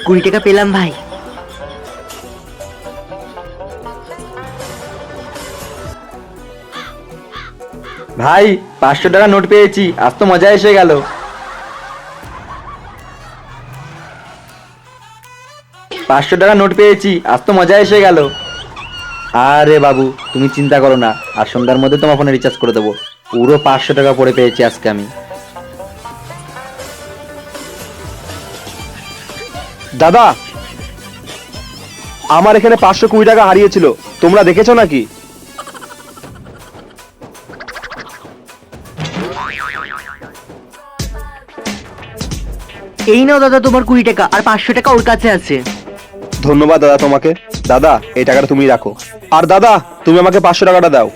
কুড়ি টাকা পেলাম ভাই। ভাই 500 টাকা নোট পেয়েছি, আজ তো মজা এসে গেল। পাঁচশো টাকা নোট পেয়েছি, আজ তো মজা এসে গেল। আরে বাবু তুমি চিন্তা করো না, আর সন্ধ্যার মধ্যে তোমার ফোনে রিচার্জ করে দেবো। পুরো 500 টাকা পড়ে পেয়েছি আজকে আমি। দাদা, আমার এখানে 520 টাকা হারিয়েছিল, তোমরা দেখেছো নাকি? এই নাও দাদা তোমার 20 টাকা, আর 500 টাকা ওর কাছে আছে। ধন্যবাদ দাদা তোমাকে। দাদা এই টাকাটা তুমি রাখো। আর দাদা তুমি আমাকে 500 টাকাটা দাও।